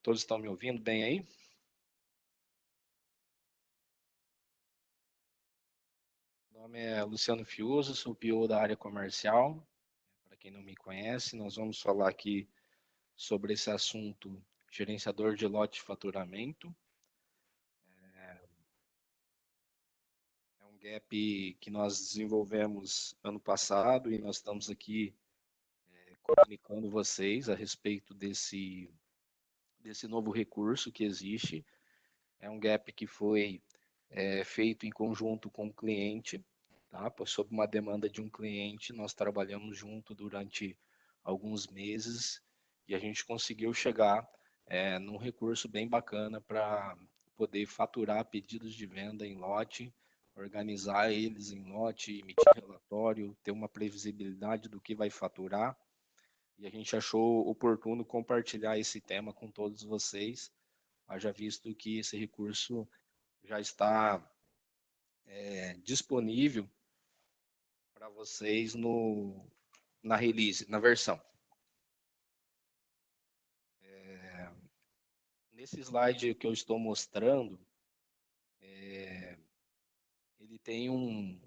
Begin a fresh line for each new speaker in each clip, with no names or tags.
Todos estão me ouvindo bem aí? Meu nome é Luciano Fiuza, sou PO da área comercial. Para quem não me conhece, nós vamos falar aqui sobre esse assunto, gerenciador de lote de faturamento. É um gap que nós desenvolvemos ano passado e nós estamos aqui comunicando vocês a respeito desse novo recurso que existe. É um gap que foi feito em conjunto com o cliente, tá? Sob uma demanda de um cliente, nós trabalhamos junto durante alguns meses e a gente conseguiu chegar num recurso bem bacana para poder faturar pedidos de venda em lote, organizar eles em lote, emitir relatório, ter uma previsibilidade do que vai faturar. E a gente achou oportuno compartilhar esse tema com todos vocês, haja visto que esse recurso já está disponível para vocês na release, na versão. Nesse slide que eu estou mostrando, ele tem um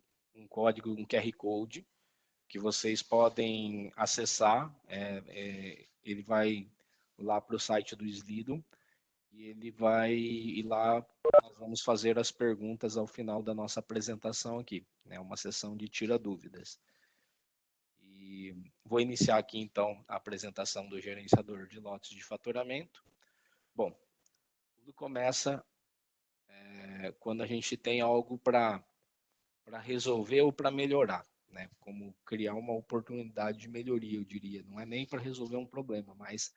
código, um QR Code, que vocês podem acessar. Ele vai lá para o site do Slido e ele vai ir lá. Nós vamos fazer as perguntas ao final da nossa apresentação aqui, né? Uma sessão de tira dúvidas. E vou iniciar aqui, então, a apresentação do gerenciador de lotes de faturamento. Bom, tudo começa quando a gente tem algo para resolver ou para melhorar, né? Como criar uma oportunidade de melhoria, eu diria. Não é nem para resolver um problema, mas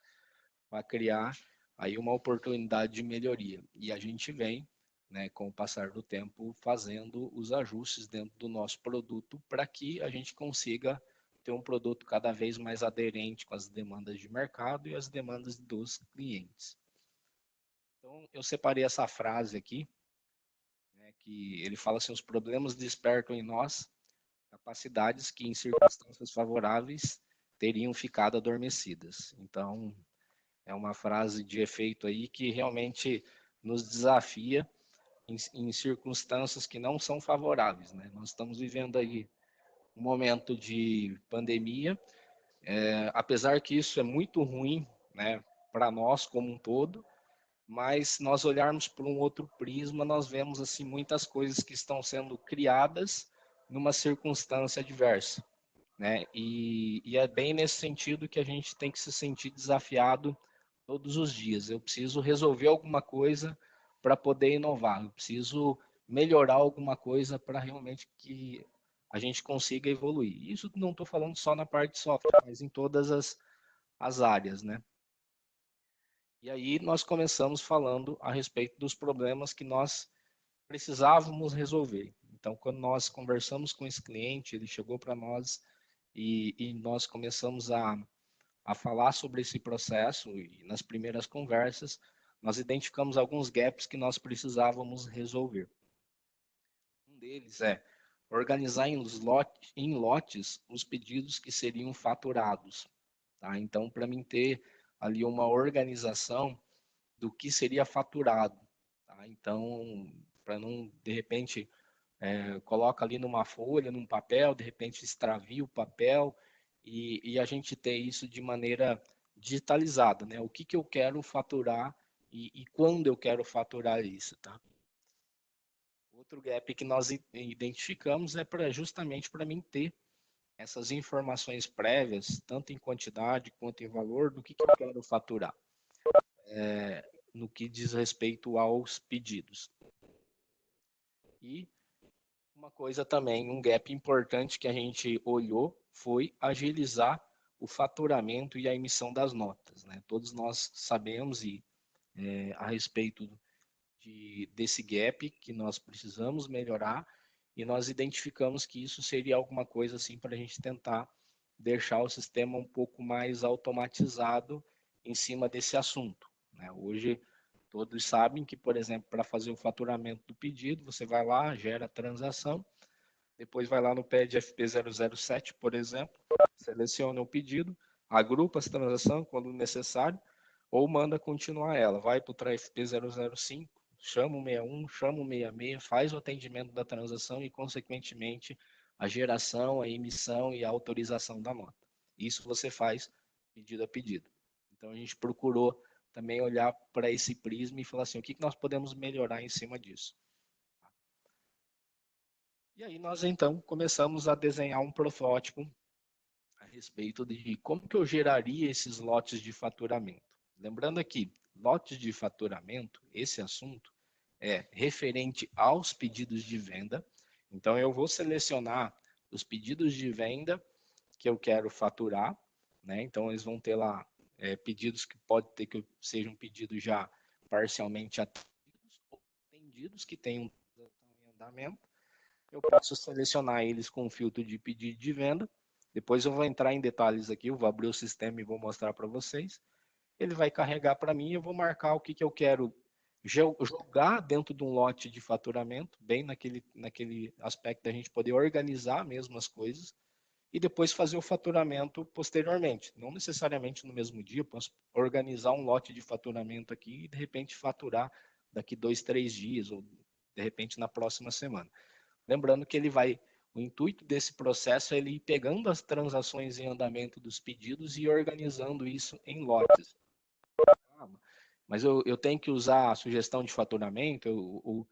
para criar aí uma oportunidade de melhoria. E a gente vem, né, com o passar do tempo, fazendo os ajustes dentro do nosso produto para que a gente consiga ter um produto cada vez mais aderente com as demandas de mercado e as demandas dos clientes. Então, eu separei essa frase aqui, né, que ele fala assim: os problemas despertam em nós capacidades que, em circunstâncias favoráveis, teriam ficado adormecidas. Então, é uma frase de efeito aí que realmente nos desafia em circunstâncias que não são favoráveis, né? Nós estamos vivendo aí um momento de pandemia, apesar que isso é muito ruim, né, para nós como um todo, mas nós olharmos por um outro prisma, nós vemos assim muitas coisas que estão sendo criadas numa circunstância adversa, né? E é bem nesse sentido que a gente tem que se sentir desafiado todos os dias. Eu preciso resolver alguma coisa para poder inovar. Eu preciso melhorar alguma coisa para realmente que a gente consiga evoluir. Isso não estou falando só na parte de software, mas em todas as áreas, né? E aí nós começamos falando a respeito dos problemas que nós precisávamos resolver. Então, quando nós conversamos com esse cliente, ele chegou para nós e nós começamos a falar sobre esse processo e nas primeiras conversas, nós identificamos alguns gaps que nós precisávamos resolver. Um deles é organizar em lotes os pedidos que seriam faturados. Tá? Então, para mim ter ali uma organização do que seria faturado. Tá? Então, para não, de repente, coloca ali numa folha, num papel, de repente extravia o papel e a gente ter isso de maneira digitalizada, né? O que, que eu quero faturar e quando eu quero faturar isso, tá? Outro gap que nós identificamos é justamente para mim ter essas informações prévias, tanto em quantidade quanto em valor, do que eu quero faturar, no que diz respeito aos pedidos. E uma coisa também, um gap importante que a gente olhou foi agilizar o faturamento e a emissão das notas, né? Todos nós sabemos a respeito desse gap que nós precisamos melhorar e nós identificamos que isso seria alguma coisa assim para a gente tentar deixar o sistema um pouco mais automatizado em cima desse assunto, né? Hoje todos sabem que, por exemplo, para fazer o faturamento do pedido, você vai lá, gera a transação, depois vai lá no PED FP007, por exemplo, seleciona o pedido, agrupa as transações quando necessário, ou manda continuar ela. Vai para o TRFP 005, chama o 61, chama o 66, faz o atendimento da transação e, consequentemente, a geração, a emissão e a autorização da nota. Isso você faz pedido a pedido. Então, a gente procurou também olhar para esse prisma e falar assim, o que nós podemos melhorar em cima disso. E aí nós, então, começamos a desenhar um protótipo a respeito de como que eu geraria esses lotes de faturamento. Lembrando aqui, lotes de faturamento, esse assunto é referente aos pedidos de venda. Então, eu vou selecionar os pedidos de venda que eu quero faturar, né? Então, eles vão ter lá pedidos que pode ter que sejam pedidos já parcialmente atendidos ou atendidos que tenham em andamento. Eu posso selecionar eles com o filtro de pedido de venda. Depois eu vou entrar em detalhes aqui, eu vou abrir o sistema e vou mostrar para vocês. Ele vai carregar para mim e eu vou marcar o que, que eu quero jogar dentro de um lote de faturamento, bem naquele aspecto da gente poder organizar mesmo as coisas e depois fazer o faturamento posteriormente. Não necessariamente no mesmo dia, eu posso organizar um lote de faturamento aqui e de repente faturar daqui 2, 3 dias ou de repente na próxima semana. Lembrando que o intuito desse processo é ele ir pegando as transações em andamento dos pedidos e organizando isso em lotes. Mas eu tenho que usar a sugestão de faturamento?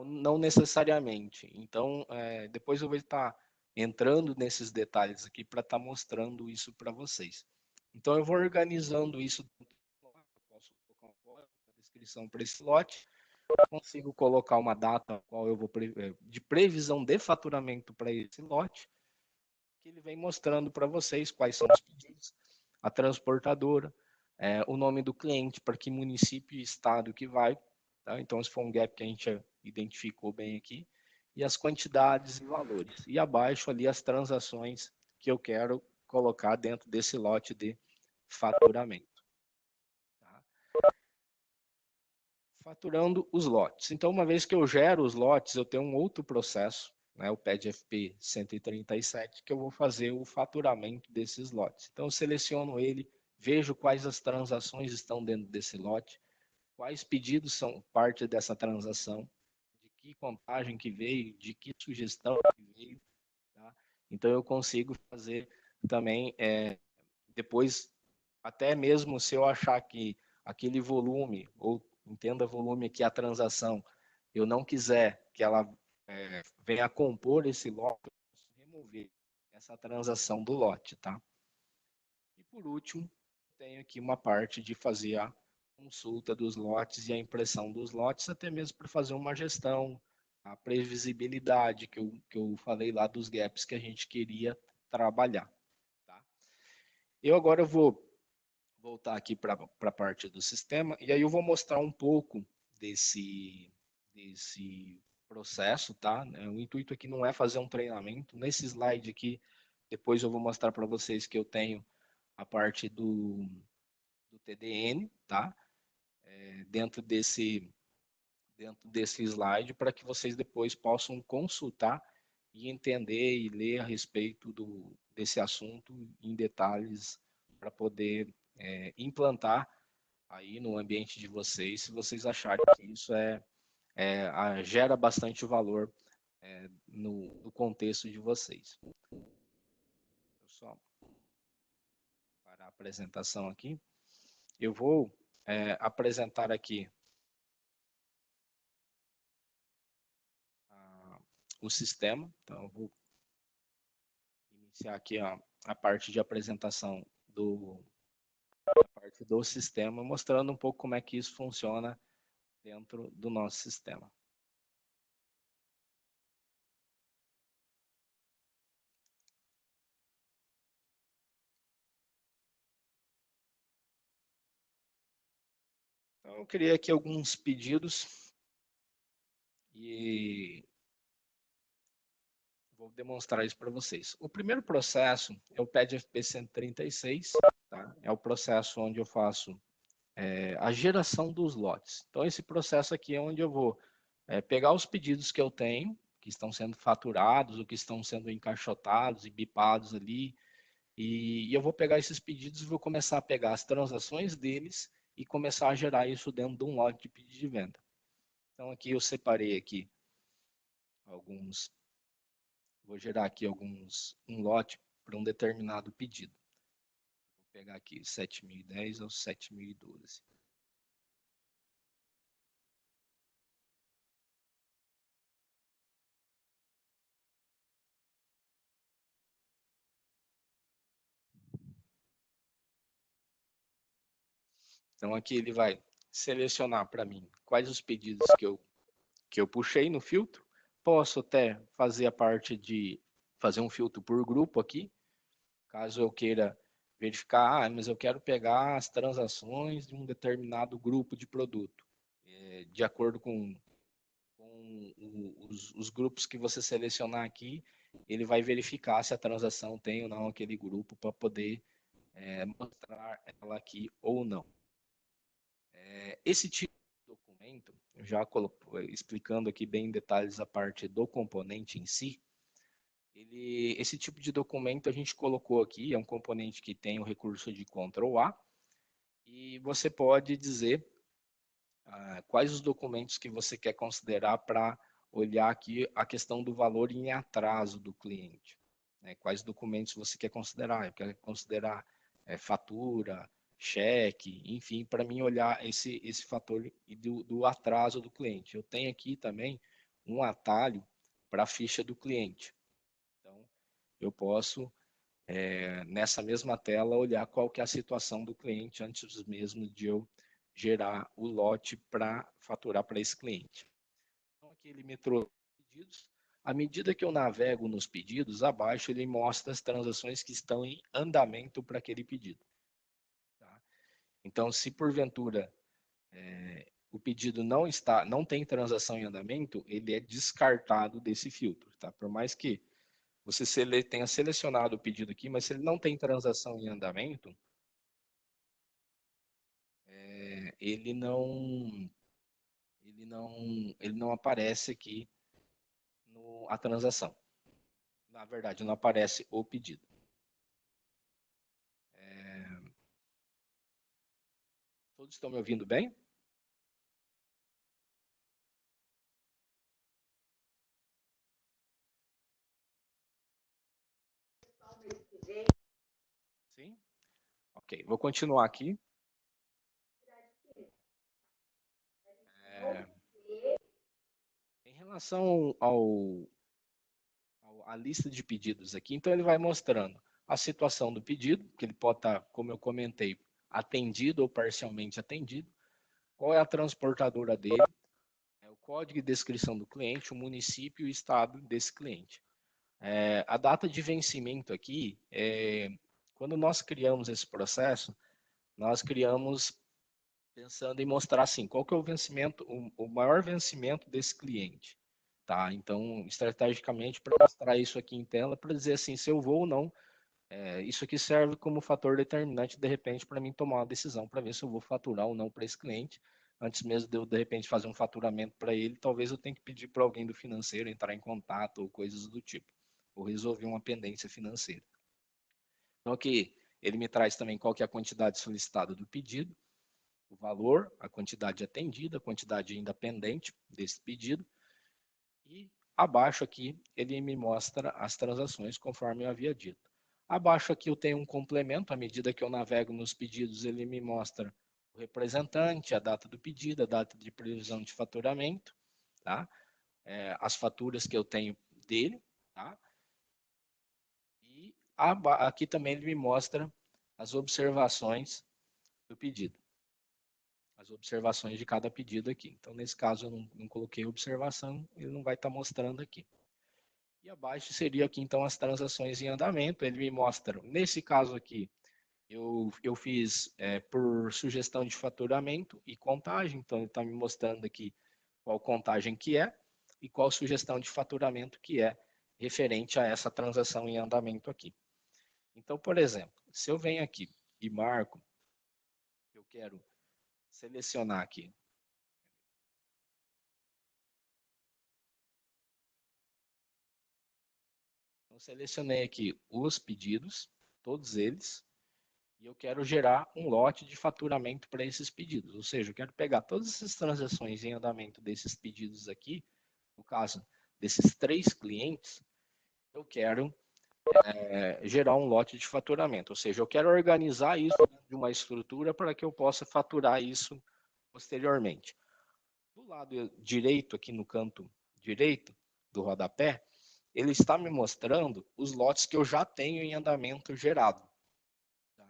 Não necessariamente. Então, depois eu vou estar entrando nesses detalhes aqui para estar mostrando isso para vocês. Então, eu vou organizando isso. Eu posso colocar uma descrição para esse lote. Consigo colocar uma data qual eu vou de previsão de faturamento para esse lote, que ele vem mostrando para vocês quais são os pedidos, a transportadora, o nome do cliente, para que município e estado que vai, tá? Então, esse foi um gap que a gente identificou bem aqui, e as quantidades e valores. E abaixo ali as transações que eu quero colocar dentro desse lote de faturamento. Faturando os lotes. Então, uma vez que eu gero os lotes, eu tenho um outro processo, né, o PED-FP 137, que eu vou fazer o faturamento desses lotes. Então, eu seleciono ele, vejo quais as transações estão dentro desse lote, quais pedidos são parte dessa transação, de que contagem que veio, de que sugestão que veio. Tá? Então, eu consigo fazer também, depois, até mesmo se eu achar que aquele volume, ou entenda volume aqui a transação, eu não quiser que ela venha a compor esse lote, eu posso remover essa transação do lote, tá? E por último, tenho aqui uma parte de fazer a consulta dos lotes e a impressão dos lotes, até mesmo para fazer uma gestão, a previsibilidade que eu falei lá dos gaps que a gente queria trabalhar. Tá? Eu agora vou voltar aqui para a parte do sistema, e aí eu vou mostrar um pouco desse processo, tá? O intuito aqui não é fazer um treinamento. Nesse slide aqui, depois eu vou mostrar para vocês que eu tenho a parte do TDN, tá? Dentro desse slide, para que vocês depois possam consultar e entender e ler a respeito desse assunto em detalhes para poder implantar aí no ambiente de vocês, se vocês acharem que isso gera bastante valor no contexto de vocês. Eu só para a apresentação aqui, eu vou apresentar aqui o sistema. Então, eu vou iniciar aqui a parte de apresentação parte do sistema, mostrando um pouco como é que isso funciona dentro do nosso sistema. Então, eu criei aqui alguns pedidos e vou demonstrar isso para vocês. O primeiro processo é o PED-FP 136, tá? É o processo onde eu faço a geração dos lotes. Então, esse processo aqui é onde eu vou pegar os pedidos que eu tenho, que estão sendo faturados ou que estão sendo encaixotados e bipados ali, E eu vou pegar esses pedidos e vou começar a pegar as transações deles e começar a gerar isso dentro de um lote de pedido de venda. Então aqui eu separei aqui alguns, vou gerar aqui um lote para um determinado pedido. Vou pegar aqui 7.010 ao 7.012. Então aqui ele vai selecionar para mim quais os pedidos que eu puxei no filtro. Posso até fazer a parte de fazer um filtro por grupo aqui, caso eu queira verificar, mas eu quero pegar as transações de um determinado grupo de produto. De acordo com os grupos que você selecionar aqui, ele vai verificar se a transação tem ou não aquele grupo para poder mostrar ela aqui ou não. Esse tipo de documento, já explicando aqui bem em detalhes a parte do componente em si, esse tipo de documento a gente colocou aqui, é um componente que tem o recurso de Ctrl A, e você pode dizer quais os documentos que você quer considerar para olhar aqui a questão do valor em atraso do cliente. Né? Quais documentos você quer considerar? Eu quero considerar fatura, cheque, enfim, para mim olhar esse fator do atraso do cliente. Eu tenho aqui também um atalho para a ficha do cliente. Então, eu posso, nessa mesma tela, olhar qual que é a situação do cliente antes mesmo de eu gerar o lote para faturar para esse cliente. Então, aqui ele me trouxe pedidos. À medida que eu navego nos pedidos, abaixo ele mostra as transações que estão em andamento para aquele pedido. Tá? Então, se porventura o pedido não tem transação em andamento, ele é descartado desse filtro. Tá? Por mais que você tenha selecionado o pedido aqui, mas se ele não tem transação em andamento, ele não, ele não aparece aqui a transação. Na verdade, não aparece o pedido. Todos estão me ouvindo bem? Sim? Ok, vou continuar aqui. É, em relação à lista de pedidos aqui, então ele vai mostrando a situação do pedido, que ele pode estar, como eu comentei, atendido ou parcialmente atendido, qual é a transportadora dele, o código de descrição do cliente, o município e o estado desse cliente. A data de vencimento aqui, quando nós criamos esse processo, nós criamos pensando em mostrar assim, qual que é o vencimento, o maior vencimento desse cliente. Tá? Então, estrategicamente, para mostrar isso aqui em tela, para dizer assim, se eu vou ou não, isso aqui serve como fator determinante, de repente, para mim tomar uma decisão, para ver se eu vou faturar ou não para esse cliente. Antes mesmo de eu, de repente, fazer um faturamento para ele, talvez eu tenha que pedir para alguém do financeiro entrar em contato ou coisas do tipo, ou resolver uma pendência financeira. Então, aqui, ele me traz também qual que é a quantidade solicitada do pedido, o valor, a quantidade atendida, a quantidade ainda pendente desse pedido, e abaixo aqui ele me mostra as transações conforme eu havia dito. Abaixo aqui eu tenho um complemento, à medida que eu navego nos pedidos, ele me mostra o representante, a data do pedido, a data de previsão de faturamento, tá? As faturas que eu tenho dele, tá? E aqui também ele me mostra as observações do pedido. As observações de cada pedido aqui. Então, nesse caso, eu não coloquei observação, ele não vai estar mostrando aqui. E abaixo seria aqui, então, as transações em andamento. Ele me mostra, nesse caso aqui, eu fiz por sugestão de faturamento e contagem. Então, ele está me mostrando aqui qual contagem que é e qual sugestão de faturamento que é referente a essa transação em andamento aqui. Então, por exemplo, se eu venho aqui e marco, eu quero selecionar aqui. Então, selecionei aqui os pedidos, todos eles, e eu quero gerar um lote de faturamento para esses pedidos. Ou seja, eu quero pegar todas essas transações em andamento desses pedidos aqui, no caso desses 3 clientes, eu quero gerar um lote de faturamento. Ou seja, eu quero organizar isso de uma estrutura para que eu possa faturar isso posteriormente. Do lado direito, aqui no canto direito do rodapé, ele está me mostrando os lotes que eu já tenho em andamento gerado. Tá?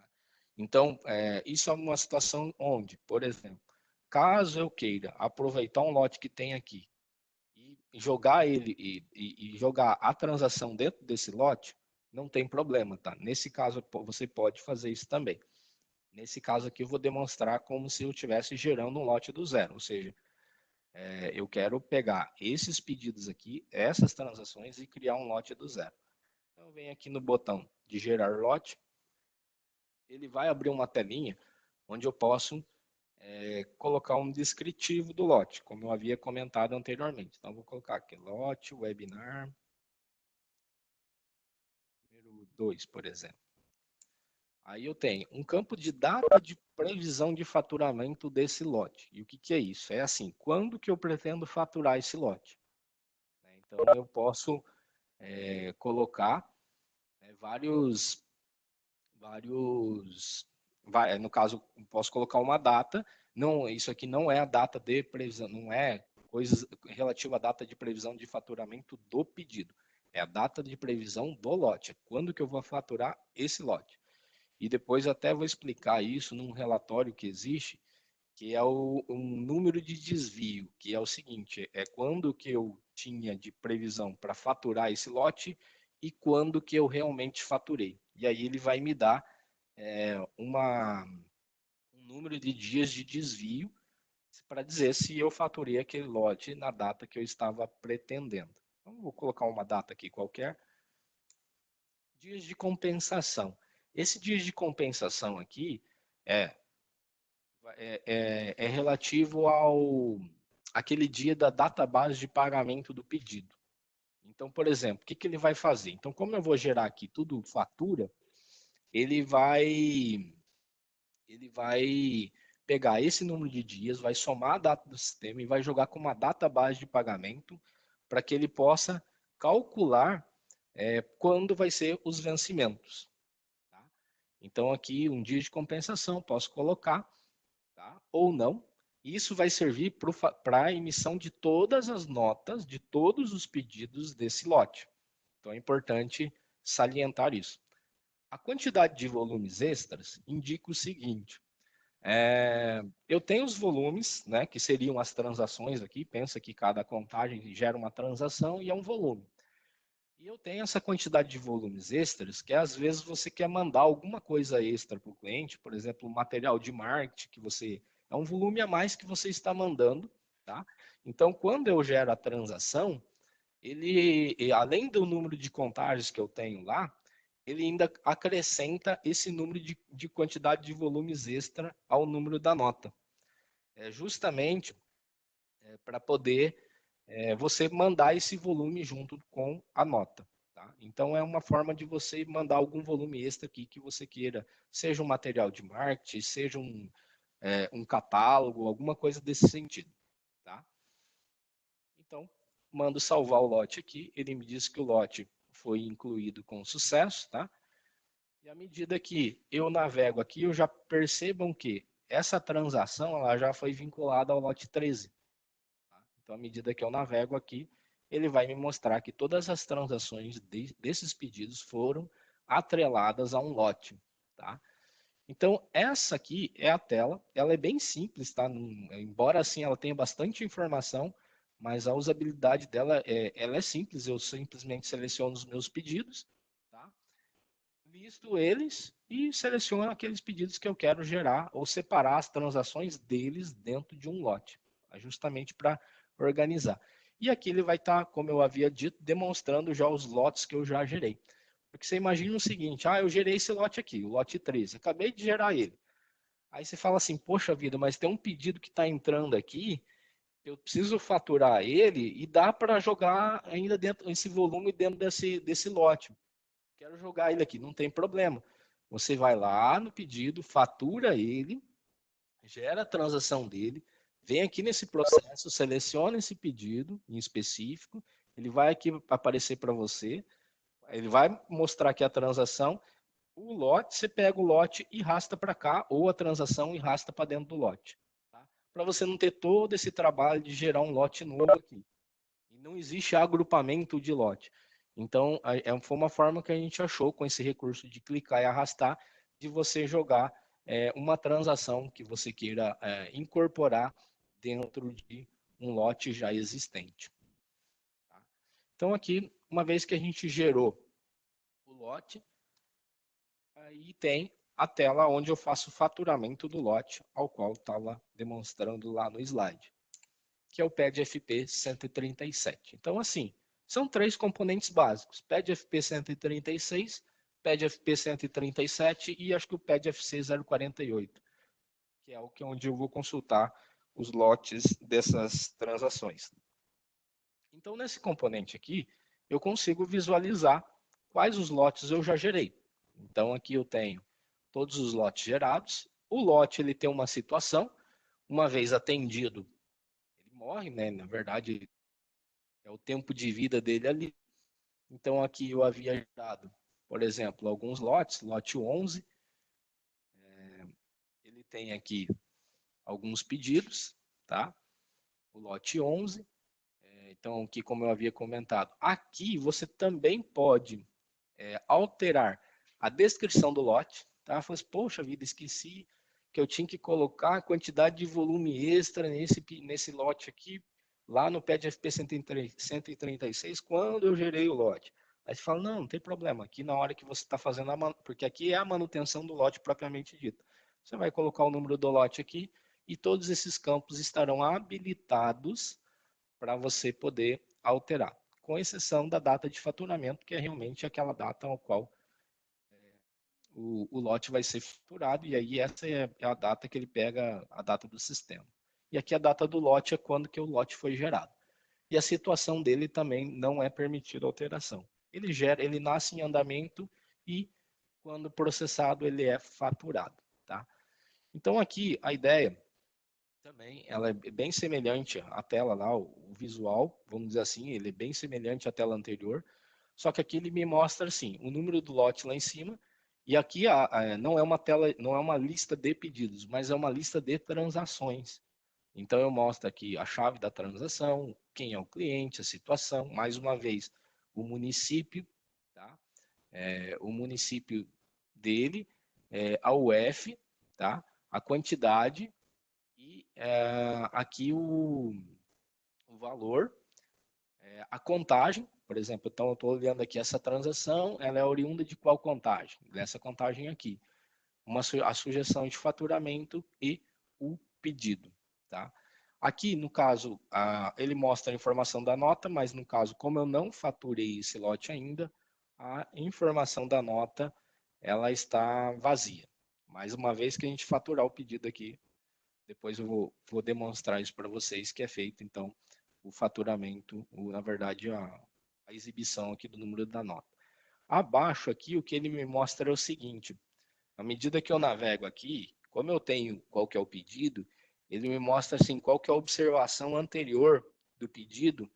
Então, isso é uma situação onde, por exemplo, caso eu queira aproveitar um lote que tem aqui e jogar ele e jogar a transação dentro desse lote, não tem problema, tá? Nesse caso, você pode fazer isso também. Nesse caso aqui, eu vou demonstrar como se eu estivesse gerando um lote do zero, ou seja, eu quero pegar esses pedidos aqui, essas transações e criar um lote do zero. Então, eu venho aqui no botão de gerar lote, ele vai abrir uma telinha onde eu posso colocar um descritivo do lote, como eu havia comentado anteriormente. Então, vou colocar aqui lote, webinar, número 2, por exemplo. Aí eu tenho um campo de data de previsão de faturamento desse lote. E o que é isso? É assim, quando que eu pretendo faturar esse lote? Então, eu posso colocar vários, no caso, posso colocar uma data. Não, isso aqui não é a data de previsão, não é coisas relativa à data de previsão de faturamento do pedido. É a data de previsão do lote. Quando que eu vou faturar esse lote? E depois até vou explicar isso num relatório que existe, que é um número de desvio, que é o seguinte, é quando que eu tinha de previsão para faturar esse lote e quando que eu realmente faturei. E aí ele vai me dar um número de dias de desvio para dizer se eu faturei aquele lote na data que eu estava pretendendo. Então, vou colocar uma data aqui qualquer. Dias de compensação. Esse dias de compensação aqui é relativo ao aquele dia da data base de pagamento do pedido. Então, por exemplo, o que, que ele vai fazer? Então, como eu vou gerar aqui tudo fatura, ele vai pegar esse número de dias, vai somar a data do sistema e vai jogar com uma data base de pagamento para que ele possa calcular quando vai ser os vencimentos. Tá? Então, aqui, um dia de compensação, posso colocar, tá? Ou não. Isso vai servir para a emissão de todas as notas de todos os pedidos desse lote. Então, é importante salientar isso. A quantidade de volumes extras indica o seguinte, eu tenho os volumes, né, que seriam as transações aqui, pensa que cada contagem gera uma transação e é um volume. E eu tenho essa quantidade de volumes extras, que às vezes você quer mandar alguma coisa extra para o cliente, por exemplo, um material de marketing que você... É um volume a mais que você está mandando, tá? Então, quando eu gero a transação, ele, além do número de contagens que eu tenho lá, ele ainda acrescenta esse número de quantidade de volumes extra ao número da nota. É justamente para poder você mandar esse volume junto com a nota. Tá? Então, é uma forma de você mandar algum volume extra aqui que você queira, seja um material de marketing, seja um catálogo, alguma coisa desse sentido. Tá? Então, mando salvar o lote aqui, ele me diz que o lote foi incluído com sucesso, tá? E à medida que eu navego aqui, eu já percebam que essa transação ela já foi vinculada ao lote 13. Tá? Então, à medida que eu navego aqui, ele vai me mostrar que todas as transações desses pedidos foram atreladas a um lote. Tá? Então, essa aqui é a tela, ela é bem simples, tá? Embora assim ela tenha bastante informação, mas a usabilidade dela ela é simples, eu simplesmente seleciono os meus pedidos, tá? Listo eles e seleciono aqueles pedidos que eu quero gerar ou separar as transações deles dentro de um lote, tá? Justamente para organizar. E aqui ele vai estar, como eu havia dito, demonstrando já os lotes que eu já gerei. Porque você imagina o seguinte, eu gerei esse lote aqui, o lote 13, acabei de gerar ele. Aí você fala assim, poxa vida, mas tem um pedido que está entrando aqui, eu preciso faturar ele e dá para jogar ainda dentro esse volume dentro desse lote. Quero jogar ele aqui, não tem problema. Você vai lá no pedido, fatura ele, gera a transação dele, vem aqui nesse processo, seleciona esse pedido em específico, ele vai aqui aparecer para você, ele vai mostrar aqui a transação, o lote, você pega o lote e arrasta para cá, ou a transação e arrasta para dentro do lote. Tá? Para você não ter todo esse trabalho de gerar um lote novo aqui. E não existe agrupamento de lote. Então, foi uma forma que a gente achou com esse recurso de clicar e arrastar, de você jogar uma transação que você queira incorporar dentro de um lote já existente. Tá? Então, aqui, uma vez que a gente gerou o lote, aí tem a tela onde eu faço o faturamento do lote, ao qual estava demonstrando lá no slide, que é o PED-FP 137. Então, assim, são 3 componentes básicos, PED-FP 136, PED-FP 137 e acho que o PED-FC 048, que é o que onde eu vou consultar os lotes dessas transações. Então, nesse componente aqui, eu consigo visualizar quais os lotes eu já gerei. Então, aqui eu tenho todos os lotes gerados. O lote ele tem uma situação, uma vez atendido, ele morre, né? Na verdade, é o tempo de vida dele ali. Então, aqui eu havia gerado, por exemplo, alguns lotes, lote 11, ele tem aqui alguns pedidos, tá? O lote 11, então aqui como eu havia comentado, aqui você também pode alterar a descrição do lote, tá? Falei assim, poxa vida, esqueci que eu tinha que colocar a quantidade de volume extra nesse lote aqui, lá no PED-FP 136, quando eu gerei o lote. Aí você fala, não, não tem problema, aqui na hora que você está fazendo, porque aqui é a manutenção do lote propriamente dito. Você vai colocar o número do lote aqui e todos esses campos estarão habilitados para você poder alterar, com exceção da data de faturamento, que é realmente aquela data ao qual o lote vai ser faturado, e aí essa é a data que ele pega a data do sistema. E aqui a data do lote é quando que o lote foi gerado. E a situação dele também não é permitida alteração. Ele nasce em andamento e quando processado ele é faturado, tá? Então aqui a ideia também, ela é bem semelhante à tela lá, o visual, vamos dizer assim, ele é bem semelhante à tela anterior, só que aqui ele me mostra assim, o número do lote lá em cima, e aqui não é uma tela, não é uma lista de pedidos, mas é uma lista de transações. Então eu mostro aqui a chave da transação, quem é o cliente, a situação, mais uma vez, o município, tá? O município dele, a UF, tá? A quantidade e aqui o valor, a contagem, por exemplo, então eu estou olhando aqui essa transação, ela é oriunda de qual contagem? Dessa contagem aqui. A sugestão de faturamento e o pedido, tá? Aqui, no caso, ele mostra a informação da nota, mas no caso, como eu não faturei esse lote ainda, a informação da nota, ela está vazia. Mais uma vez que a gente faturar o pedido aqui, depois eu vou demonstrar isso para vocês, que é feito, então, o faturamento, na verdade, a exibição aqui do número da nota. Abaixo aqui, o que ele me mostra é o seguinte, à medida que eu navego aqui, como eu tenho qual que é o pedido, ele me mostra assim, qual que é a observação anterior do pedido,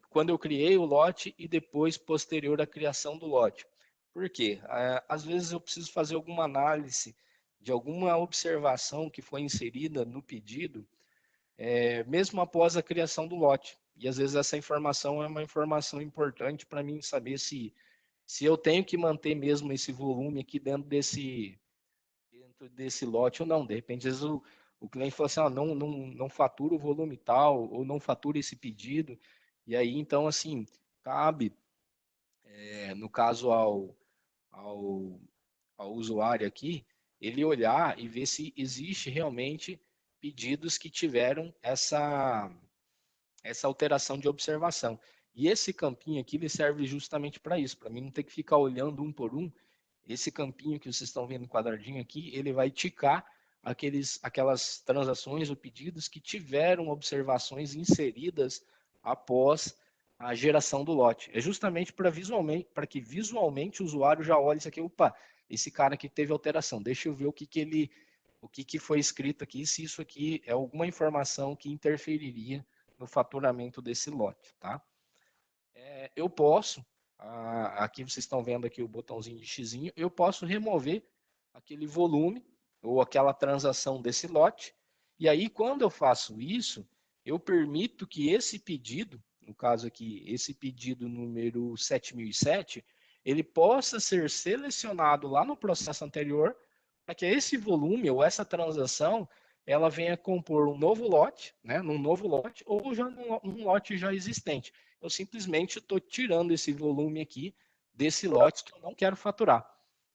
quando eu criei o lote e depois posterior à criação do lote. Por quê? Às vezes eu preciso fazer alguma análise de alguma observação que foi inserida no pedido, mesmo após a criação do lote. E às vezes essa informação é uma informação importante para mim saber se eu tenho que manter mesmo esse volume aqui dentro desse lote ou não. De repente, às vezes o cliente fala assim, não fatura o volume tal, ou não fatura esse pedido. E aí, então, assim, cabe, no caso ao, ao usuário aqui, ele olhar e ver se existe realmente pedidos que tiveram essa alteração de observação. E esse campinho aqui, ele serve justamente para isso, para mim não ter que ficar olhando um por um. Esse campinho que vocês estão vendo quadradinho aqui, ele vai ticar aquelas transações ou pedidos que tiveram observações inseridas após a geração do lote. É justamente para que visualmente o usuário já olhe isso aqui, opa, esse cara aqui teve alteração, deixa eu ver o que foi escrito aqui, se isso aqui é alguma informação que interferiria no faturamento desse lote, tá? Eu posso, aqui vocês estão vendo aqui o botãozinho de xizinho, eu posso remover aquele volume ou aquela transação desse lote, e aí quando eu faço isso, eu permito que esse pedido, no caso aqui, esse pedido número 7007, ele possa ser selecionado lá no processo anterior, para que esse volume ou essa transação, ela venha compor um novo lote, né, num novo lote, ou já num lote já existente. Eu simplesmente estou tirando esse volume aqui desse lote que eu não quero faturar,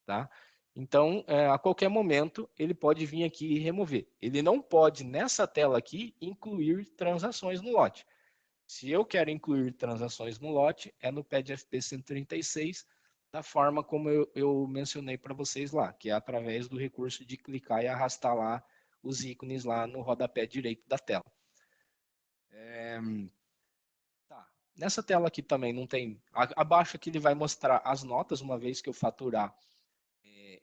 tá? Então, a qualquer momento, ele pode vir aqui e remover. Ele não pode, nessa tela aqui, incluir transações no lote. Se eu quero incluir transações no lote, é no PED-FP 136, da forma como eu mencionei para vocês lá, que é através do recurso de clicar e arrastar lá os ícones lá no rodapé direito da tela. Tá. Nessa tela aqui também não tem... Abaixo aqui ele vai mostrar as notas, uma vez que eu faturar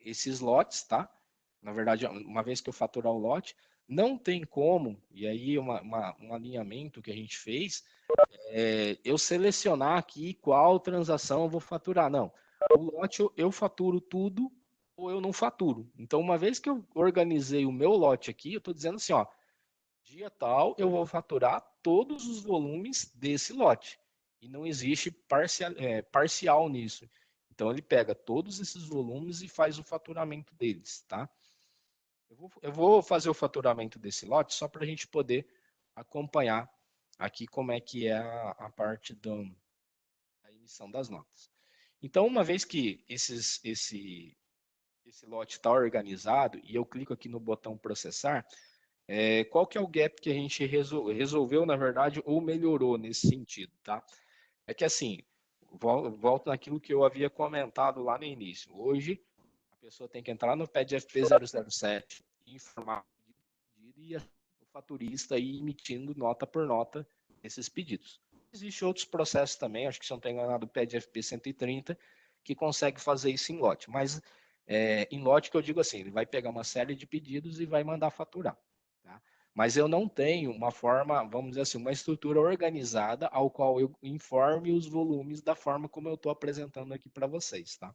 esses lotes, tá? Na verdade, uma vez que eu faturar o lote, não tem como, e aí um alinhamento que a gente fez, eu selecionar aqui qual transação eu vou faturar. Não, o lote eu faturo tudo ou eu não faturo. Então, uma vez que eu organizei o meu lote aqui, eu estou dizendo assim, ó, dia tal eu vou faturar todos os volumes desse lote. E não existe parcial nisso. Então, ele pega todos esses volumes e faz o faturamento deles, tá? Eu vou fazer o faturamento desse lote só para a gente poder acompanhar aqui como é que é a parte da emissão das notas. Então, uma vez que esse lote está organizado e eu clico aqui no botão processar, qual que é o gap que a gente resolveu, na verdade, ou melhorou nesse sentido, tá? É que assim, volto naquilo que eu havia comentado lá no início. Hoje, a pessoa tem que entrar no PED-FP 007 e informar o pedido e o faturista ir emitindo nota por nota esses pedidos. Existem outros processos também, acho que se não tem enganado, o PED-FP 130, que consegue fazer isso em lote. Mas em lote que eu digo assim, ele vai pegar uma série de pedidos e vai mandar faturar. Tá? Mas eu não tenho uma forma, vamos dizer assim, uma estrutura organizada ao qual eu informe os volumes da forma como eu estou apresentando aqui para vocês, tá?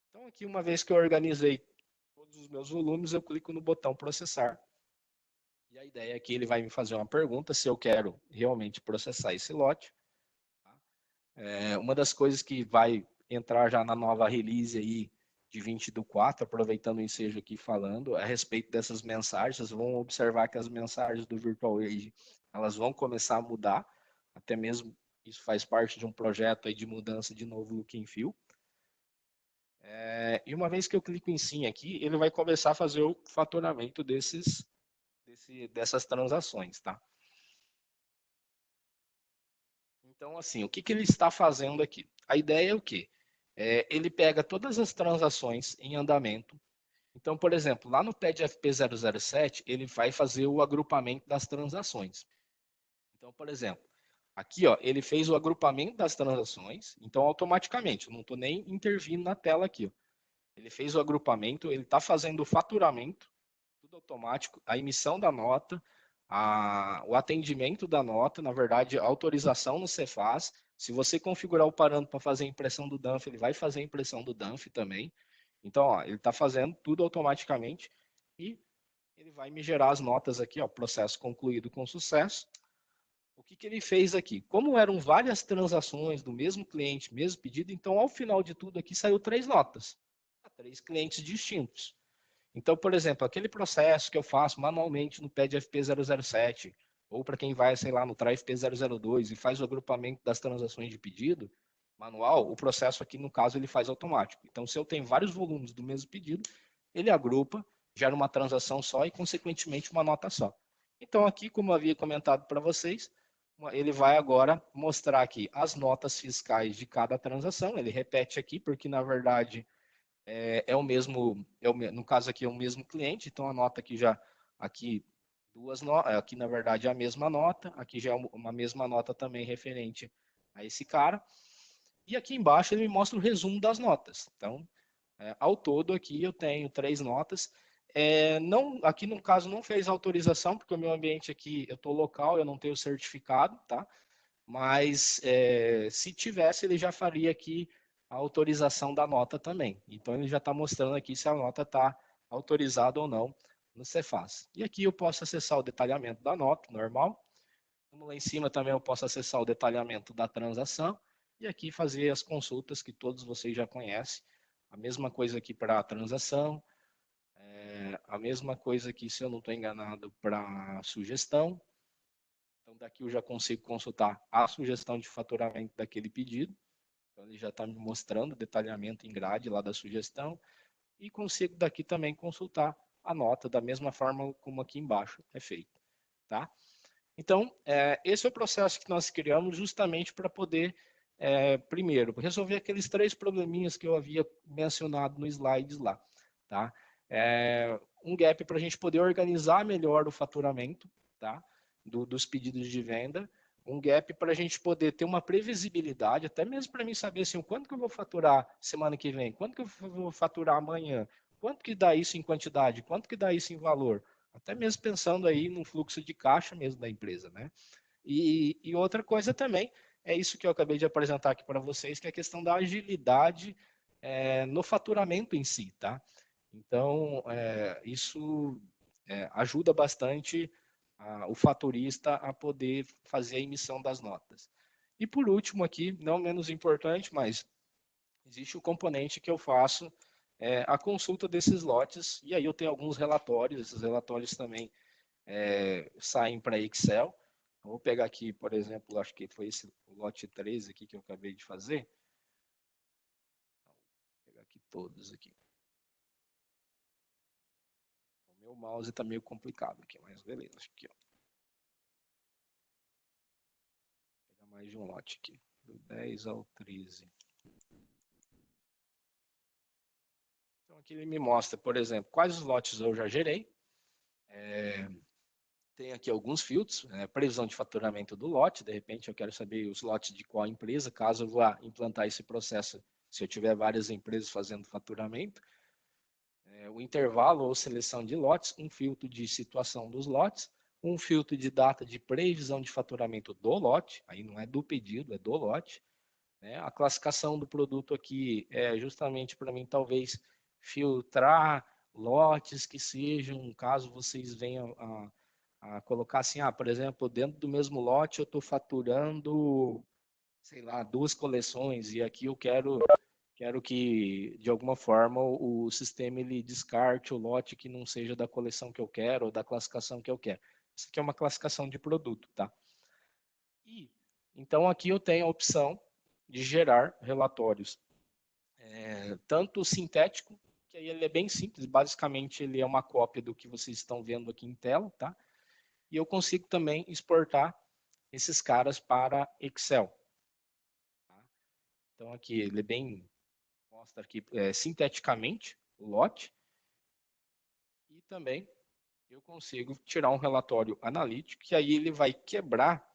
Então aqui, uma vez que eu organizei todos os meus volumes, eu clico no botão processar. E a ideia é que ele vai me fazer uma pergunta se eu quero realmente processar esse lote. Tá? Uma das coisas que vai entrar já na nova release aí de 20/4, aproveitando o ensejo aqui falando, a respeito dessas mensagens, vocês vão observar que as mensagens do Virtual Age, elas vão começar a mudar, até mesmo isso faz parte de um projeto aí de mudança de novo look and feel. E uma vez que eu clico em sim aqui, ele vai começar a fazer o faturamento dessas transações, tá? Então, assim, o que ele está fazendo aqui? A ideia é o quê? Ele pega todas as transações em andamento. Então, por exemplo, lá no PED-FP 007, ele vai fazer o agrupamento das transações. Então, por exemplo, aqui ó, ele fez o agrupamento das transações, então automaticamente, eu não estou nem intervindo na tela aqui. Ó. Ele fez o agrupamento, ele está fazendo o faturamento, tudo automático, a emissão da nota, o atendimento da nota, na verdade, a autorização no Cefaz. Se você configurar o parâmetro para fazer a impressão do DANF, ele vai fazer a impressão do DANF também. Então, ó, ele está fazendo tudo automaticamente e ele vai me gerar as notas aqui, ó, processo concluído com sucesso. O que ele fez aqui? Como eram várias transações do mesmo cliente, mesmo pedido, então, ao final de tudo aqui, saiu 3 notas, a 3 clientes distintos. Então, por exemplo, aquele processo que eu faço manualmente no PED-FP 007, ou para quem vai, sei lá, no TRA-FP 002 e faz o agrupamento das transações de pedido manual, o processo aqui, no caso, ele faz automático. Então, se eu tenho vários volumes do mesmo pedido, ele agrupa, gera uma transação só e, consequentemente, uma nota só. Então, aqui, como eu havia comentado para vocês, ele vai agora mostrar aqui as notas fiscais de cada transação. Ele repete aqui, porque, na verdade, o mesmo, no caso aqui é o mesmo cliente, então a nota aqui já, aqui duas notas, aqui na verdade é a mesma nota, aqui já é uma mesma nota também referente a esse cara, e aqui embaixo ele me mostra o resumo das notas. Então, Ao todo aqui eu tenho 3 notas. Não, aqui no caso não fez autorização, porque o meu ambiente aqui, eu estou local, eu não tenho certificado, tá? Mas se tivesse, ele já faria aqui a autorização da nota também. Então ele já está mostrando aqui se a nota está autorizada ou não no Cefaz. E aqui eu posso acessar o detalhamento da nota, normal. Como lá em cima também eu posso acessar o detalhamento da transação e aqui fazer as consultas que todos vocês já conhecem. A mesma coisa aqui para a transação, a mesma coisa aqui, se eu não estou enganado, para a sugestão. Então daqui eu já consigo consultar a sugestão de faturamento daquele pedido. Então ele já está me mostrando o detalhamento em grade lá da sugestão. E consigo daqui também consultar a nota da mesma forma como aqui embaixo é feito. Tá? Então, esse é o processo que nós criamos justamente para poder, primeiro, resolver aqueles 3 probleminhas que eu havia mencionado no slides lá. Tá? Um gap para a gente poder organizar melhor o faturamento, tá? Dos pedidos de venda, um gap para a gente poder ter uma previsibilidade, até mesmo para mim saber assim, quanto que eu vou faturar semana que vem, quanto que eu vou faturar amanhã, quanto que dá isso em quantidade, quanto que dá isso em valor, até mesmo pensando aí no fluxo de caixa mesmo da empresa, né? E outra coisa também, é isso que eu acabei de apresentar aqui para vocês, que é a questão da agilidade no faturamento em si, tá? Então, isso ajuda bastante o faturista a poder fazer a emissão das notas. E por último aqui, não menos importante, mas existe o componente que eu faço a consulta desses lotes, e aí eu tenho alguns relatórios, esses relatórios também saem para Excel. Eu vou pegar aqui, por exemplo, acho que foi esse o lote 13 aqui que eu acabei de fazer. Vou pegar aqui todos aqui. O meu mouse está meio complicado aqui, mas beleza. Aqui, ó. Vou pegar mais de um lote aqui, do 10 ao 13. Então aqui ele me mostra, por exemplo, quais os lotes eu já gerei. Tem aqui alguns filtros, previsão de faturamento do lote, de repente eu quero saber os lotes de qual empresa, caso eu vá implantar esse processo, se eu tiver várias empresas fazendo faturamento. O intervalo ou seleção de lotes, um filtro de situação dos lotes, um filtro de data de previsão de faturamento do lote, aí não é do pedido, é do lote. Né? A classificação do produto aqui é justamente para mim, talvez, filtrar lotes que sejam, caso vocês venham a colocar assim, por exemplo, dentro do mesmo lote eu estou faturando, sei lá, 2 coleções e aqui eu quero que, de alguma forma, o sistema ele descarte o lote que não seja da coleção que eu quero ou da classificação que eu quero. Isso aqui é uma classificação de produto, tá? E, então, aqui eu tenho a opção de gerar relatórios, tanto sintético, que aí ele é bem simples, basicamente ele é uma cópia do que vocês estão vendo aqui em tela, tá? E eu consigo também exportar esses caras para Excel. Tá? Então, aqui ele é bem, mostra aqui sinteticamente o lote, e também eu consigo tirar um relatório analítico, que aí ele vai quebrar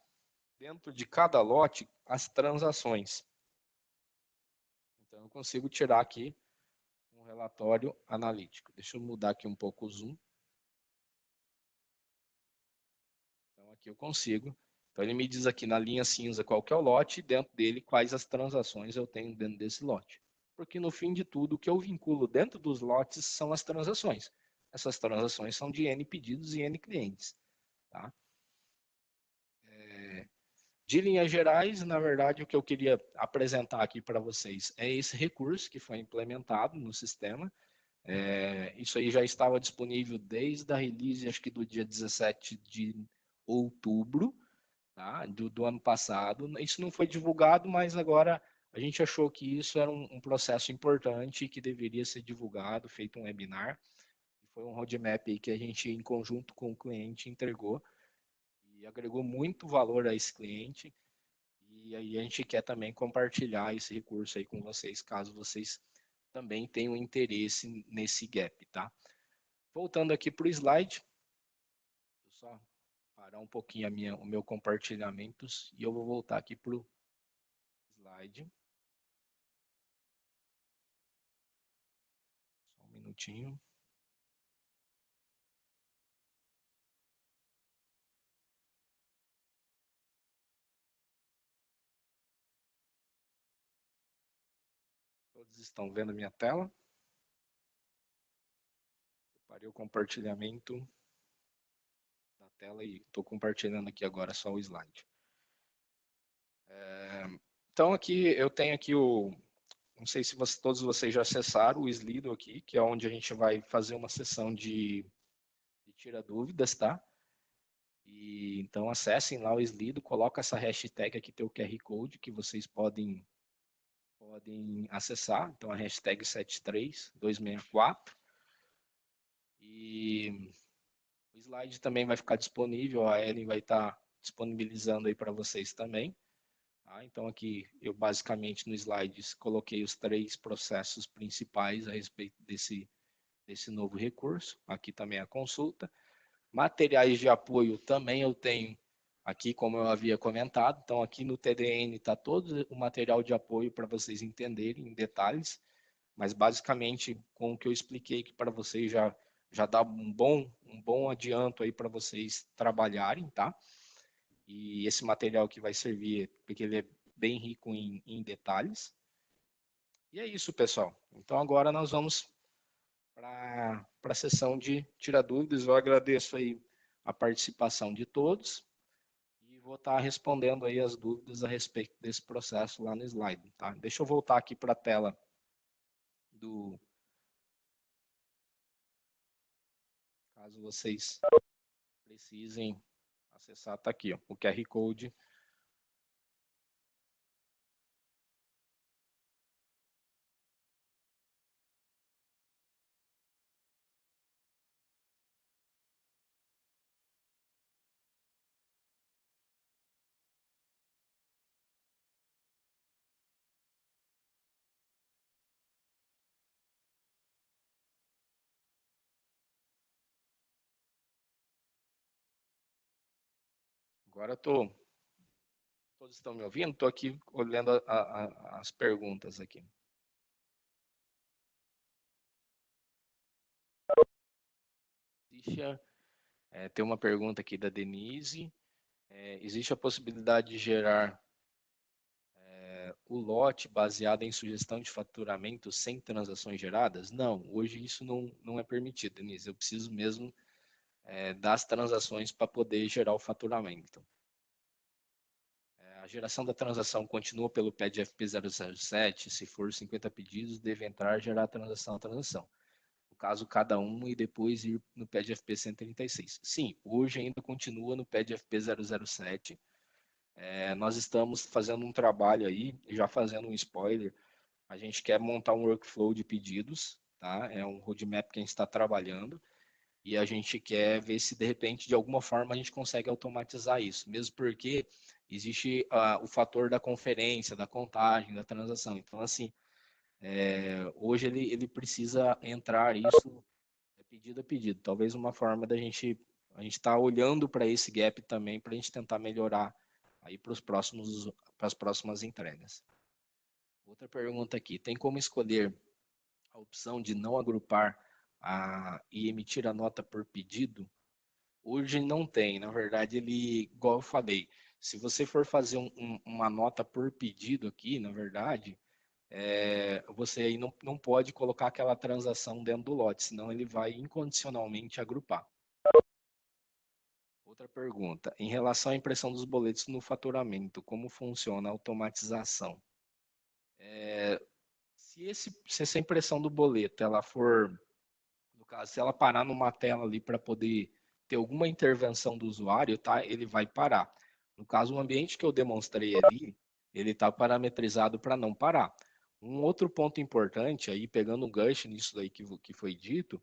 dentro de cada lote as transações. Então eu consigo tirar aqui um relatório analítico. Deixa eu mudar aqui um pouco o zoom. Então aqui eu consigo. Então ele me diz aqui na linha cinza qual que é o lote e dentro dele quais as transações eu tenho dentro desse lote. Porque no fim de tudo, o que eu vinculo dentro dos lotes são as transações. Essas transações são de N pedidos e N clientes. Tá? De linhas gerais, na verdade, o que eu queria apresentar aqui para vocês é esse recurso que foi implementado no sistema. Isso aí já estava disponível desde a release, acho que do dia 17 de outubro, tá? do ano passado. Isso não foi divulgado, mas agora a gente achou que isso era um processo importante e que deveria ser divulgado, feito um webinar. Foi um roadmap aí que a gente, em conjunto com o cliente, entregou e agregou muito valor a esse cliente. E aí a gente quer também compartilhar esse recurso aí com vocês, caso vocês também tenham interesse nesse gap, tá? Voltando aqui para o slide, vou só parar um pouquinho o meu compartilhamento e eu vou voltar aqui para o slide. minutinho. Todos estão vendo a minha tela? Parei o compartilhamento da tela e estou compartilhando aqui agora só o slide. Então aqui eu tenho aqui não sei se todos vocês já acessaram o Slido aqui, que é onde a gente vai fazer uma sessão de tira dúvidas, tá? E então acessem lá o Slido, coloca essa hashtag aqui, teu QR Code, que vocês podem acessar. Então a hashtag 73264. E o slide também vai ficar disponível, a Ellen vai estar disponibilizando aí para vocês também. Tá? Então aqui eu basicamente no slides coloquei os 3 processos principais a respeito desse novo recurso. Aqui também a consulta. Materiais de apoio também eu tenho aqui, como eu havia comentado. Então aqui no TDN está todo o material de apoio para vocês entenderem em detalhes, mas basicamente com o que eu expliquei que para vocês já dá um bom adianto aí para vocês trabalharem, tá? E esse material que vai servir, porque ele é bem rico em detalhes. E é isso, pessoal. Então agora nós vamos para a sessão de tirar dúvidas. Eu agradeço aí a participação de todos e vou estar respondendo aí as dúvidas a respeito desse processo lá no slide, tá? Deixa eu voltar aqui para a tela do... Caso vocês precisem acessar, tá aqui, ó, o QR Code. Agora todos estão me ouvindo? Estou aqui olhando as perguntas aqui. Tem uma pergunta aqui da Denise. Existe a possibilidade de gerar o lote baseado em sugestão de faturamento sem transações geradas? Não, hoje isso não é permitido, Denise. Eu preciso mesmo das transações para poder gerar o faturamento. A geração da transação continua pelo PED FP 007, se for 50 pedidos, deve entrar, gerar a transação. No caso, cada um, e depois ir no PED FP 136. Sim, hoje ainda continua no PED FP 007. Nós estamos fazendo um trabalho aí, já fazendo um spoiler, a gente quer montar um workflow de pedidos, tá? É um roadmap que a gente está trabalhando, e a gente quer ver se, de repente, de alguma forma, a gente consegue automatizar isso, mesmo porque existe o fator da conferência, da contagem, da transação. Então, assim, hoje ele precisa entrar isso pedido a pedido. Talvez uma forma da gente a gente está olhando para esse gap também para a gente tentar melhorar aí para as próximas entregas. Outra pergunta aqui, tem como escolher a opção de não agrupar e emitir a nota por pedido? Hoje não tem, na verdade ele, igual eu falei, se você for fazer uma nota por pedido aqui, na verdade, você aí não pode colocar aquela transação dentro do lote, senão ele vai incondicionalmente agrupar. Outra pergunta, em relação à impressão dos boletos no faturamento, como funciona a automatização? Se essa impressão do boleto, ela for, no caso, se ela parar numa tela ali para poder ter alguma intervenção do usuário, tá? Ele vai parar. No caso, o ambiente que eu demonstrei ali, ele está parametrizado para não parar. Um outro ponto importante, aí pegando um gancho nisso daí que foi dito,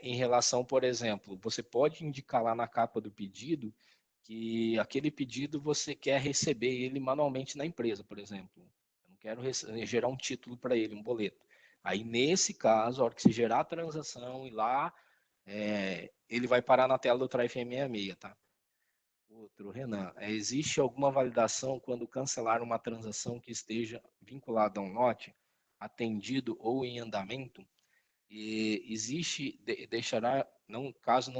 em relação, por exemplo, você pode indicar lá na capa do pedido que aquele pedido você quer receber ele manualmente na empresa, por exemplo. Eu não quero gerar um título para ele, um boleto. Aí, nesse caso, a hora que você gerar a transação e lá, ele vai parar na tela do TRIFE 666, tá? Outro, Renan, existe alguma validação quando cancelar uma transação que esteja vinculada a um lote, atendido ou em andamento? E existe, deixará, não, caso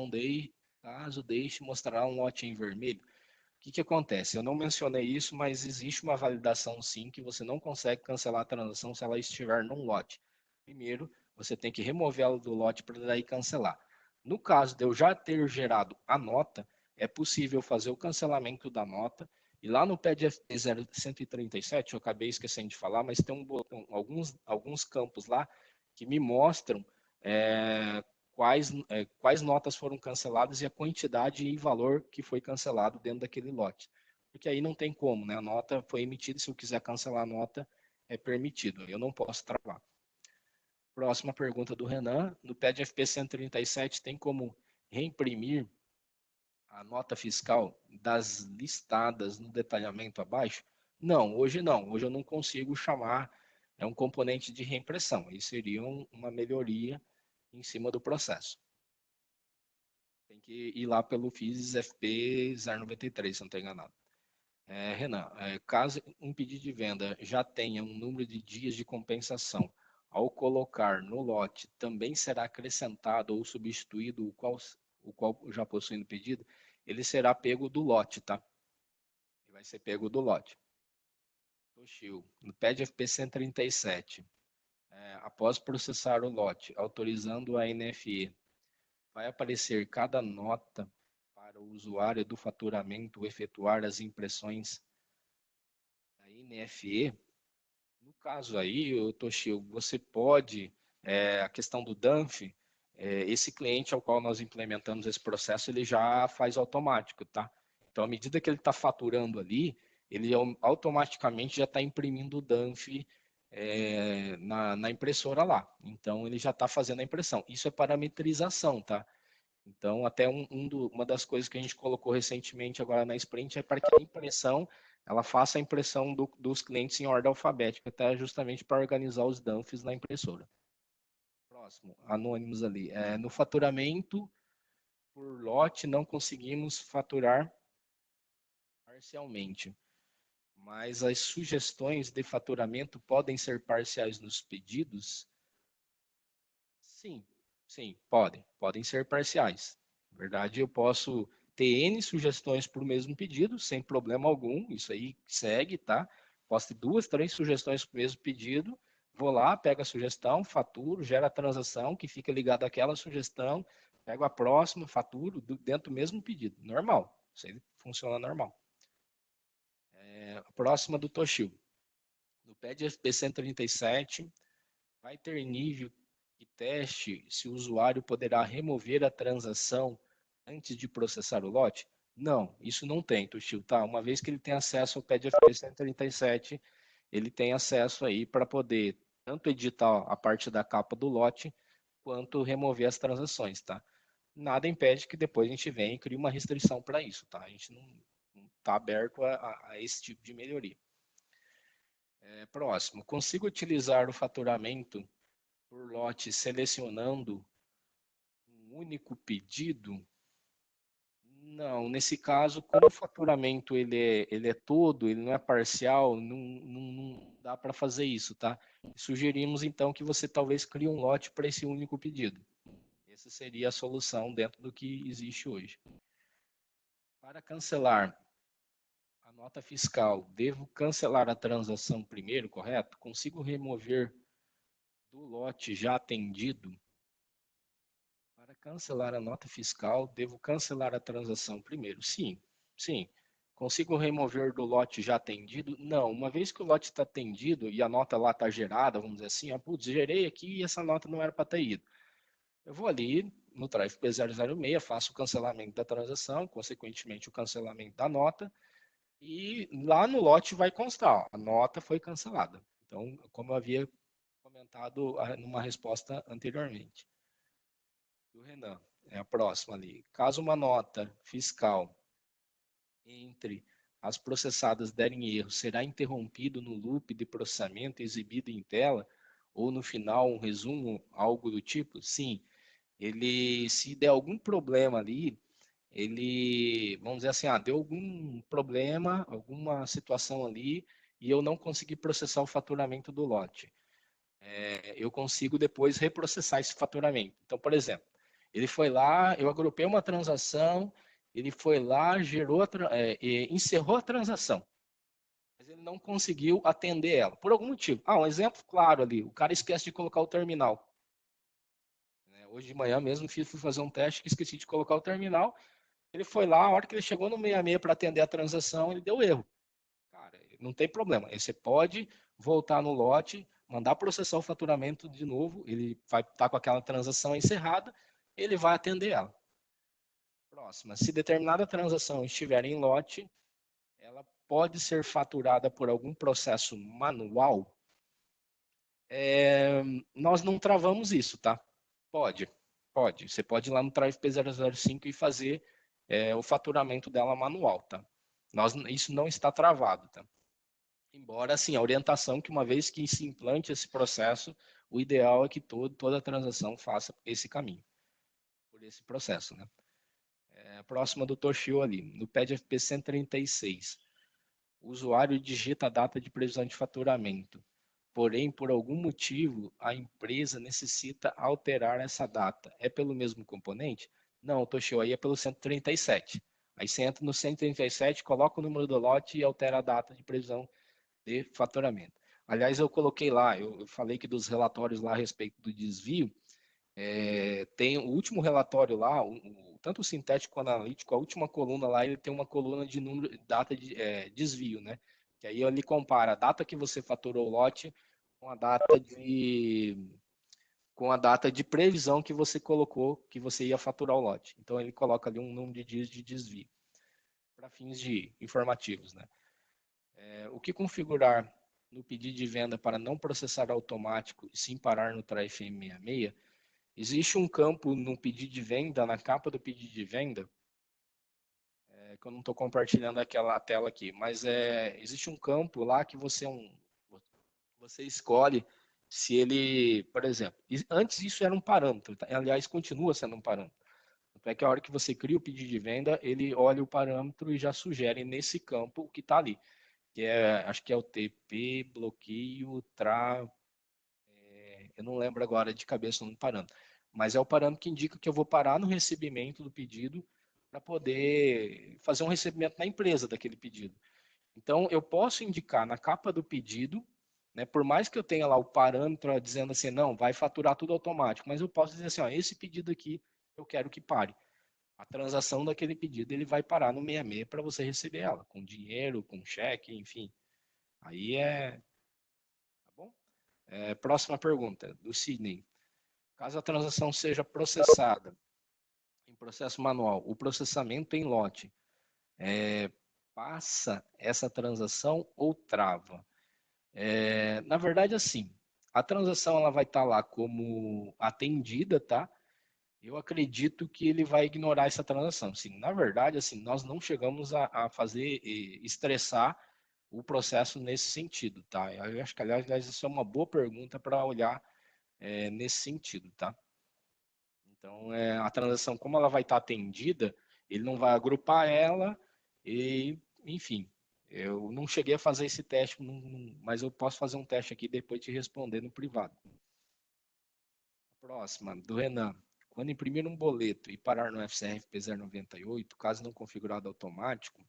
deixe, mostrará um lote em vermelho. O que que acontece? Eu não mencionei isso, mas existe uma validação sim que você não consegue cancelar a transação se ela estiver num lote. Primeiro, você tem que removê-la do lote para daí cancelar. No caso de eu já ter gerado a nota, é possível fazer o cancelamento da nota e lá no PDFP 0137, eu acabei esquecendo de falar, mas tem um botão, alguns campos lá que me mostram quais notas foram canceladas e a quantidade e valor que foi cancelado dentro daquele lote. Porque aí não tem como, né? A nota foi emitida, se eu quiser cancelar a nota, é permitido. Eu não posso travar. Próxima pergunta do Renan. No PDFP 137, tem como reimprimir a nota fiscal das listadas no detalhamento abaixo? Não. Hoje eu não consigo chamar, é um componente de reimpressão. Isso seria uma melhoria em cima do processo. Tem que ir lá pelo FIS FP 093, se não estou enganado. Renan, caso um pedido de venda já tenha um número de dias de compensação, ao colocar no lote, também será acrescentado ou substituído o qual já possui no pedido, ele será pego do lote, tá? Ele vai ser pego do lote. Toshio, no PED FP 137, após processar o lote, autorizando a NFE, vai aparecer cada nota para o usuário do faturamento efetuar as impressões da NFE. No caso aí, Toshio, você pode, a questão do DANF, esse cliente ao qual nós implementamos esse processo, ele já faz automático, tá? Então, à medida que ele está faturando ali, ele automaticamente já está imprimindo o DANF na impressora lá. Então, ele já está fazendo a impressão. Isso é parametrização, tá? Então, até uma das coisas que a gente colocou recentemente agora na Sprint é para que a impressão ela faça a impressão dos clientes em ordem alfabética, até justamente para organizar os dumps na impressora. Próximo, anônimos ali. No faturamento por lote, não conseguimos faturar parcialmente, mas as sugestões de faturamento podem ser parciais nos pedidos? Sim, sim, podem ser parciais. Na verdade, eu posso ter N sugestões para o mesmo pedido, sem problema algum, isso aí segue, tá? Posso ter duas, três sugestões para o mesmo pedido, vou lá, pego a sugestão, faturo, gera a transação que fica ligada àquela sugestão, pego a próxima, faturo, dentro do mesmo pedido, normal, isso aí funciona normal. A próxima do Toshio. No PED FP 137, vai ter nível de teste se o usuário poderá remover a transação antes de processar o lote? Não, isso não tem, Tuxil, tá? Uma vez que ele tem acesso ao PDFP 137, ele tem acesso aí para poder tanto editar a parte da capa do lote, quanto remover as transações, tá? Nada impede que depois a gente venha e crie uma restrição para isso, tá? A gente não está aberto a esse tipo de melhoria. Próximo, consigo utilizar o faturamento por lote selecionando um único pedido? Não, nesse caso, como o faturamento ele é todo, ele não é parcial, não dá para fazer isso, tá? Sugerimos então que você talvez crie um lote para esse único pedido. Essa seria a solução dentro do que existe hoje. Para cancelar a nota fiscal, devo cancelar a transação primeiro, correto? Consigo remover do lote já atendido? Para cancelar a nota fiscal, devo cancelar a transação primeiro? Sim, sim. Consigo remover do lote já atendido? Não. Uma vez que o lote está atendido e a nota lá está gerada, vamos dizer assim, putz, gerei aqui e essa nota não era para ter ido. Eu vou ali no Drive P006, faço o cancelamento da transação, consequentemente o cancelamento da nota, e lá no lote vai constar, ó, a nota foi cancelada. Então, como eu havia comentado numa resposta anteriormente. Do Renan, é a próxima ali. Caso uma nota fiscal entre as processadas derem erro, será interrompido no loop de processamento exibido em tela ou no final um resumo, algo do tipo? Sim. Ele, se der algum problema ali, ele, vamos dizer assim, deu algum problema, alguma situação ali e eu não consegui processar o faturamento do lote. eu consigo depois reprocessar esse faturamento. Então, por exemplo, ele foi lá, eu agrupei uma transação, ele foi lá, encerrou a transação, mas ele não conseguiu atender ela, por algum motivo. Um exemplo claro ali, o cara esquece de colocar o terminal. Hoje de manhã mesmo fui fazer um teste que esqueci de colocar o terminal, ele foi lá, a hora que ele chegou no 66 para atender a transação, ele deu erro. Cara, não tem problema. Você pode voltar no lote, mandar processar o faturamento de novo, ele vai estar com aquela transação encerrada, ele vai atender ela. Próxima. Se determinada transação estiver em lote, ela pode ser faturada por algum processo manual. Nós não travamos isso, tá? Pode, pode. Você pode ir lá no Thrive P005 e fazer o faturamento dela manual, tá? Isso não está travado, tá? Embora, assim, a orientação que uma vez que se implante esse processo, o ideal é que toda transação faça esse caminho, por esse processo, né? A próxima do Toshio ali, no PED FP 136. O usuário digita a data de previsão de faturamento. Porém, por algum motivo, a empresa necessita alterar essa data. É pelo mesmo componente? Não, Toshio, aí é pelo 137. Aí você entra no 137, coloca o número do lote e altera a data de previsão de faturamento. Aliás, eu coloquei lá, eu falei que dos relatórios lá a respeito do desvio, tem o último relatório lá, tanto o sintético quanto o analítico, a última coluna lá, ele tem uma coluna de número, data de desvio, né? Que aí ele compara a data que você faturou o lote com a data de previsão que você colocou que você ia faturar o lote. Então ele coloca ali um número de dias de desvio para fins informativos, né? O que configurar no pedido de venda para não processar automático e sim parar no TRY-FM66? Existe um campo no pedido de venda, na capa do pedido de venda, que eu não estou compartilhando aquela tela aqui, mas existe um campo lá que você escolhe se ele, por exemplo, antes isso era um parâmetro, tá? Aliás, continua sendo um parâmetro. Então é que a hora que você cria o pedido de venda, ele olha o parâmetro e já sugere nesse campo o que está ali, que acho que é o TP, bloqueio, eu não lembro agora de cabeça o parâmetro, mas é o parâmetro que indica que eu vou parar no recebimento do pedido para poder fazer um recebimento na empresa daquele pedido. Então, eu posso indicar na capa do pedido, né, por mais que eu tenha lá o parâmetro dizendo assim, não, vai faturar tudo automático, mas eu posso dizer assim, ó, esse pedido aqui eu quero que pare. A transação daquele pedido ele vai parar no 66 para você receber ela, com dinheiro, com cheque, enfim. Aí tá bom? Próxima pergunta, do Sidney. Caso a transação seja processada em processo manual, o processamento em lote passa essa transação ou trava? Na verdade, assim, a transação ela vai estar lá como atendida, tá? Eu acredito que ele vai ignorar essa transação. Assim, na verdade, assim, nós não chegamos a fazer estressar o processo nesse sentido, tá? Eu acho que, aliás, isso é uma boa pergunta para olhar nesse sentido, tá? Então, a transação, como ela vai estar atendida, ele não vai agrupar ela e, enfim, eu não cheguei a fazer esse teste, mas eu posso fazer um teste aqui e depois te responder no privado. Próxima, do Renan. Quando imprimir um boleto e parar no FCRF P098, caso não configurado automático,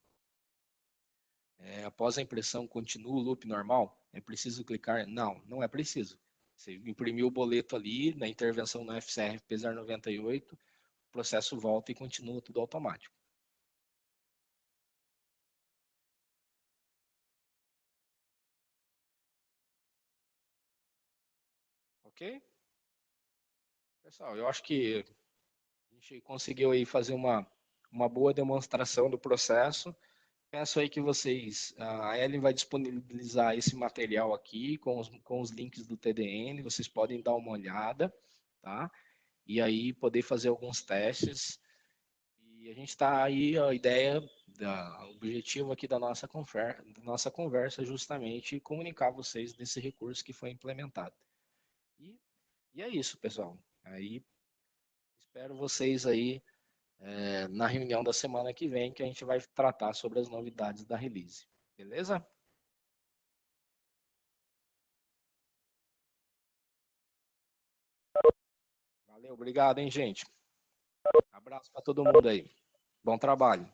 após a impressão continua o loop normal? É preciso clicar? Não, não é preciso. Você imprimiu o boleto ali, na intervenção no FCRF P098, o processo volta e continua tudo automático. Ok? Pessoal, eu acho que a gente conseguiu aí fazer uma boa demonstração do processo. Peço aí que vocês, a Ellen vai disponibilizar esse material aqui com os links do TDN, vocês podem dar uma olhada, tá? E aí poder fazer alguns testes. E a gente está aí, a ideia, o objetivo aqui da nossa conversa é justamente comunicar a vocês desse recurso que foi implementado. E, e é isso, pessoal. Aí espero vocês aí na reunião da semana que vem, que a gente vai tratar sobre as novidades da release. Beleza? Valeu, obrigado, hein, gente. Abraço para todo mundo aí. Bom trabalho.